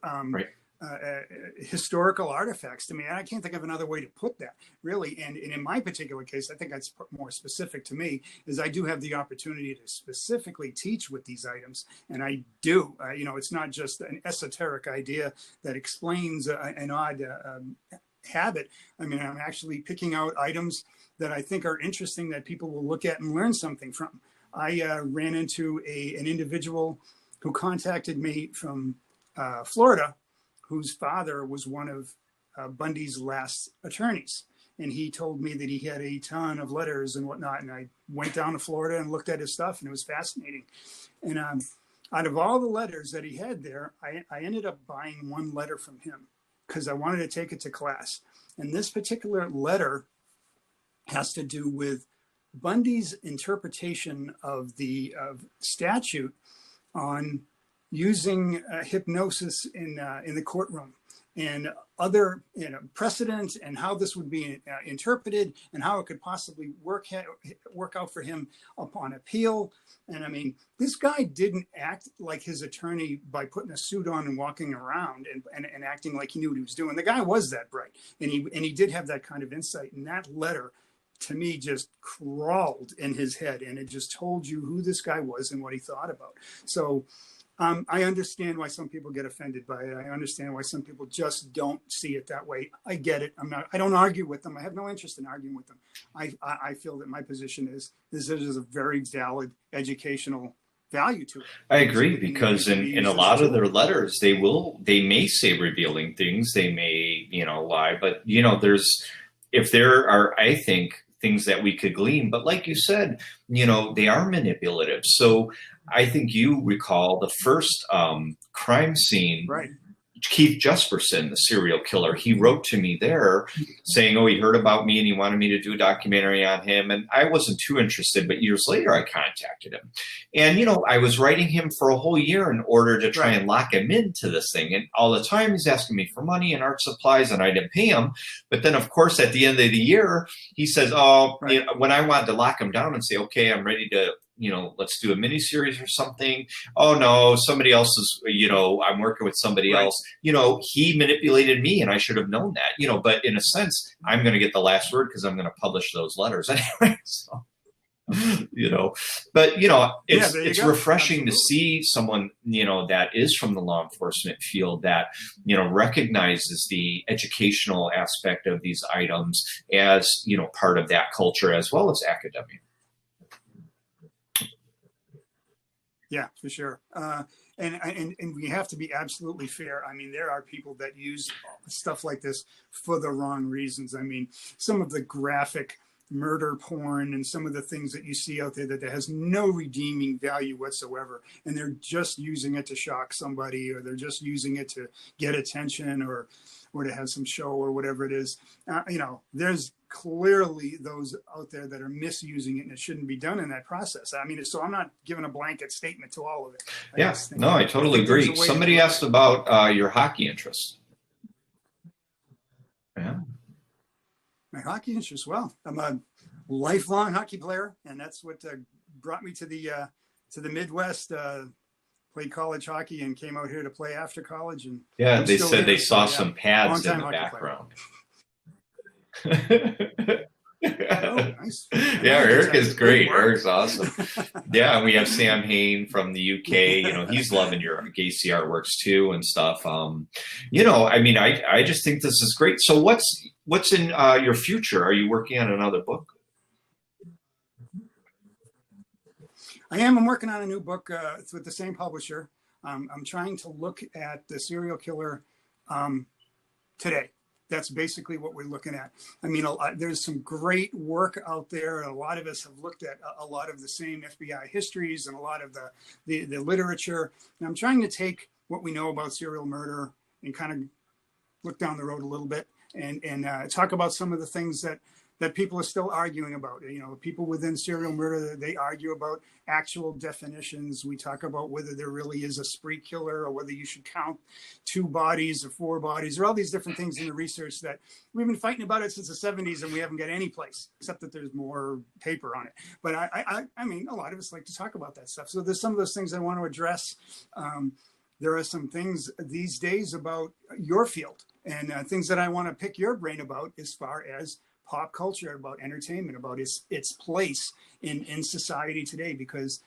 S2: historical artifacts to me. I can't think of another way to put that, really. And in my particular case, I think that's more specific to me, is I do have the opportunity to specifically teach with these items. And I do. It's not just an esoteric idea that explains an odd habit. I mean, I'm actually picking out items that I think are interesting that people will look at and learn something from. I ran into an individual who contacted me from Florida, whose father was one of Bundy's last attorneys. and he told me that he had a ton of letters and whatnot. And I went down to Florida and looked at his stuff, and it was fascinating. And out of all the letters that he had there, I ended up buying one letter from him because I wanted to take it to class. And this particular letter has to do with Bundy's interpretation of the statute on using hypnosis in the courtroom, and other precedent, and how this would be interpreted, and how it could possibly work out for him upon appeal. And I mean, this guy didn't act like his attorney by putting a suit on and walking around and acting like he knew what he was doing. The guy was that bright, and he did have that kind of insight. And that letter, to me, just crawled in his head, and it just told you who this guy was and what he thought about. So I understand why some people get offended by it. I understand why some people just don't see it that way. I get it. I don't argue with them. I have no interest in arguing with them. I feel that my position is there's a very valid educational value to it.
S1: I agree, because in a lot of their letters, they may say revealing things, they may, lie, but if there are, I think, things that we could glean, but like you said, they are manipulative. So I think you recall the first crime scene,
S2: right?
S1: Keith Jesperson, the serial killer, he wrote to me there saying, he heard about me and he wanted me to do a documentary on him. And I wasn't too interested, but years later I contacted him. And, I was writing him for a whole year in order to try and lock him into this thing. And all the time he's asking me for money and art supplies, and I didn't pay him. But then, of course, at the end of the year, he says, when I wanted to lock him down and say, okay, I'm ready to, let's do a mini series or something. Oh no, somebody else is, I'm working with somebody else. He manipulated me, and I should have known that, but in a sense, I'm going to get the last word because I'm going to publish those letters anyway. So, but it's refreshing to see someone, that is from the law enforcement field that, recognizes the educational aspect of these items as, part of that culture as well as academia.
S2: Yeah, for sure. And we have to be absolutely fair. I mean, there are people that use stuff like this for the wrong reasons. I mean, some of the graphic murder porn and some of the thing that you see out there that has no redeeming value whatsoever, and they're just using it to shock somebody, or they're just using it to get attention, or to have some show or whatever it is. There's clearly those out there that are misusing it, and it shouldn't be done in that process. I mean, so I'm not giving a blanket statement to all of it.
S1: I totally agree. Somebody asked about your hockey interest. Yeah.
S2: My hockey interest, well, I'm a lifelong hockey player, and that's what brought me to the Midwest. Played college hockey and came out here to play after college. And
S1: they said they saw some pads in the background.
S2: Nice.
S1: Yeah, Eric is great. Eric's awesome. Yeah, and we have Sam Hain from the UK. He's loving your Gacy artworks too and stuff. I just think this is great. So what's in your future? Are you working on another book?
S2: I am. I'm working on a new book. It's with the same publisher. I'm trying to look at the serial killer today. That's basically what we're looking at. I mean, there's some great work out there. A lot of us have looked at a lot of the same FBI histories and a lot of the literature. And I'm trying to take what we know about serial murder and kind of look down the road a little bit and talk about some of the things that people are still arguing about. People within serial murder, they argue about actual definitions. We talk about whether there really is a spree killer, or whether you should count 2 bodies or 4 bodies, or all these different things in the research that we've been fighting about it since the 70s, and we haven't got any place, except that there's more paper on it. But I mean, a lot of us like to talk about that stuff. So there's some of those things I want to address. There are some things these days about your field, and things that I want to pick your brain about as far as pop culture, about entertainment, about its place in society today, because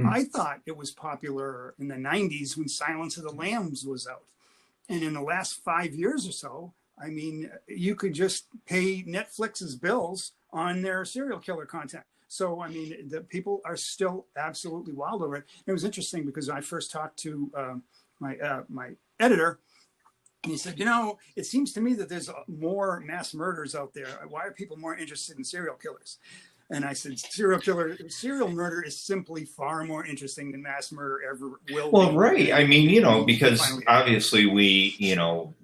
S2: I thought it was popular in the 90s when Silence of the Lambs was out. And in the last 5 years or so, I mean, you could just pay Netflix's bills on their serial killer content. So, I mean, the people are still absolutely wild over it. It was interesting because I first talked to my editor. he said, it seems to me that there's more mass murders out there. Why are people more interested in serial killers? And I said, serial murder is simply far more interesting than mass murder ever will be.
S1: Well, right. I mean, because obviously we know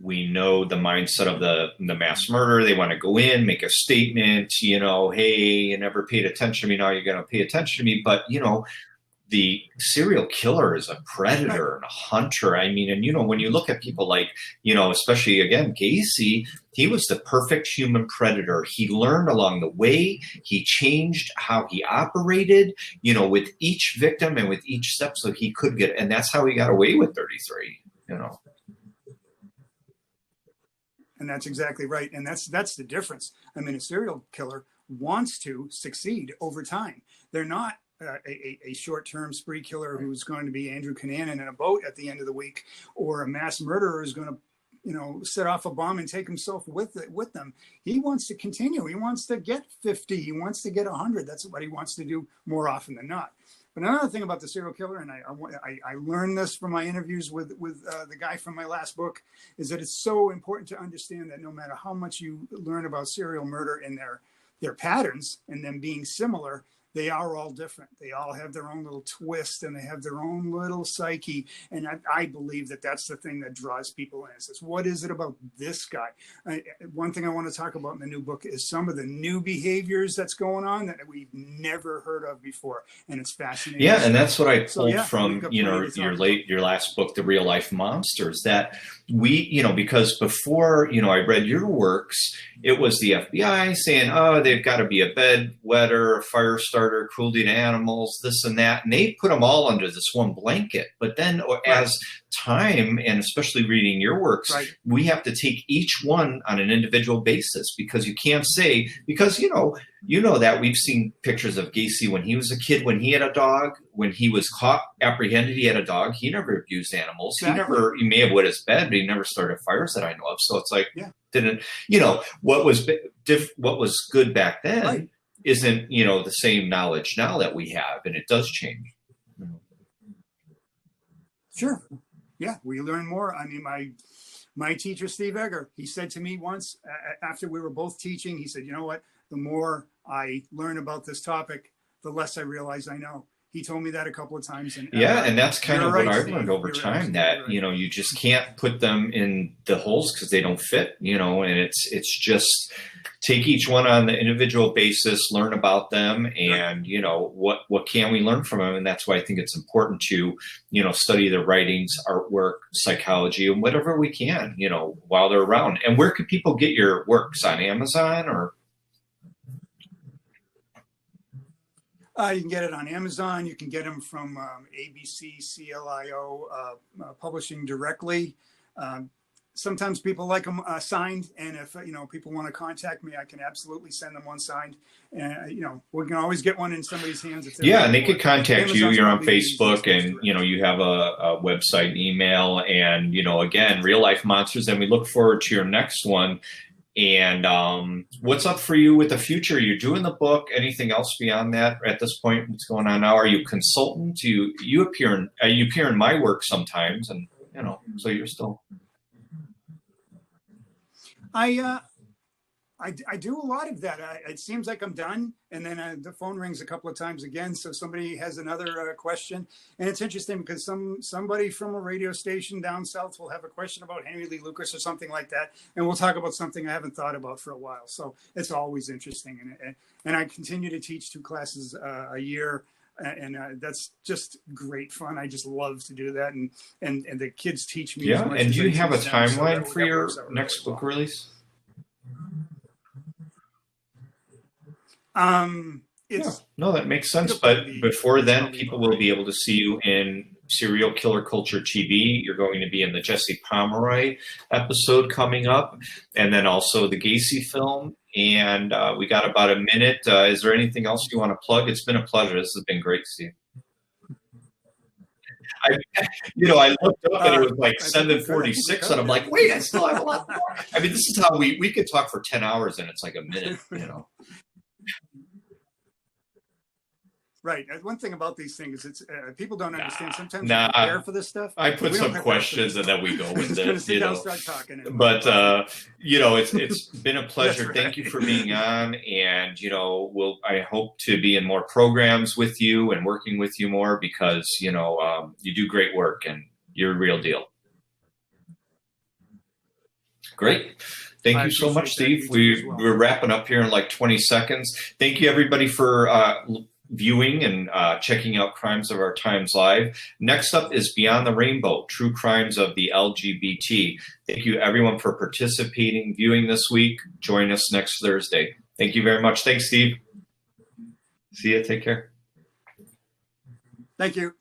S1: the mindset of the mass murderer. They want to go in, make a statement, hey, you never paid attention to me. Now you're going to pay attention to me. But, the serial killer is a predator and a hunter. I mean, and, when you look at people like, especially, again, Gacy, he was the perfect human predator. He learned along the way. He changed how he operated, with each victim and with each step so he could get, and that's how he got away with 33,
S2: And that's exactly right. And that's the difference. I mean, a serial killer wants to succeed over time. They're not a short-term spree killer who's going to be Andrew Cunanan in a boat at the end of the week, or a mass murderer who's going to, set off a bomb and take himself with them. He wants to continue. He wants to get 50. He wants to get 100. That's what he wants to do more often than not. But another thing about the serial killer, and I learned this from my interviews with the guy from my last book, is that it's so important to understand that no matter how much you learn about serial murder and their patterns and them being similar, they are all different. They all have their own little twist and they have their own little psyche. And I believe that that's the thing that draws people in. It says, what is it about this guy? One thing I want to talk about in the new book is some of the new behaviors that's going on that we've never heard of before. And it's fascinating.
S1: Yeah, and that's what I pulled from, your last book, The Real Life Monsters, that we, because before, I read your works, it was the FBI saying, oh, they've got to be a bedwetter, a fire starter, cruelty to animals, this and that. And they put them all under this one blanket. But then as time, and especially reading your works, we have to take each one on an individual basis, because you can't say, because, that we've seen pictures of Gacy when he was a kid, when he had a dog, when he was caught, apprehended, he had a dog. He never abused animals. Exactly. He may have wet his bed, but he never started fires that I know of. So it's like, what was good back then isn't, the same knowledge now that we have, and it does change.
S2: Sure. Yeah, we learn more. I mean, my teacher, Steve Egger, he said to me once after we were both teaching, he said, you know what, the more I learn about this topic, the less I realize I know. He told me that a couple of times. And
S1: and that's kind of what I've learned over time, that, you just can't put them in the holes because they don't fit, and it's just take each one on the individual basis, learn about them, and, what can we learn from them? And that's why I think it's important to, study their writings, artwork, psychology, and whatever we can, while they're around. And where could people get your works? On Amazon or?
S2: You can get it on Amazon. You can get them from ABC CLIO publishing directly. Sometimes people like them signed, and if people want to contact me, I can absolutely send them one signed. And we can always get one in somebody's hands.
S1: And they could contact you. You're on Facebook, and you have a website, email, and again, Real Life Monsters. And we look forward to your next one. And what's up for you with the future? You're doing the book. Anything else beyond that at this point? What's going on now? Are you a consultant? You appear in my work sometimes, and so you're still.
S2: I do a lot of that. It seems like I'm done, and then the phone rings a couple of times again. So somebody has another question, and it's interesting because somebody from a radio station down south will have a question about Henry Lee Lucas or something like that, and we'll talk about something I haven't thought about for a while. So it's always interesting, and I continue to teach 2 classes a year, and that's just great fun. I just love to do that, and the kids teach me.
S1: Yeah, and do you have a timeline for your next book release? No, that makes sense. But before then, people will be able to see you in Serial Killer Culture TV. You're going to be in the Jesse Pomeroy episode coming up, and then also the Gacy film. And we got about a minute. Is there anything else you want to plug? It's been a pleasure. This has been great, Steve. I looked up and it was like 7:46, and I'm like, wait, I still have a lot more. I mean, this is how we could talk for 10 hours, and it's like a minute,
S2: Right. One thing about these things, it's people don't understand. Sometimes
S1: Nah,
S2: we prepare for this stuff.
S1: I put
S2: We don't
S1: some
S2: prepare for
S1: questions
S2: this
S1: and then we go
S2: We're
S1: with
S2: just going to
S1: it,
S2: sit down and start talking.
S1: But it's been a pleasure.
S2: That's
S1: Thank you
S2: right.
S1: for being on, and I hope to be in more programs with you and working with you more because you do great work and you're a real deal. Great. Thank you so much, Steve. We're wrapping up here in like 20 seconds. Thank you, everybody, for viewing and checking out Crimes of Our Times Live. Next up is Beyond the Rainbow, True Crimes of the LGBT. Thank you, everyone, for participating, viewing this week. Join us next Thursday. Thank you very much. Thanks, Steve. See you. Take care.
S2: Thank you.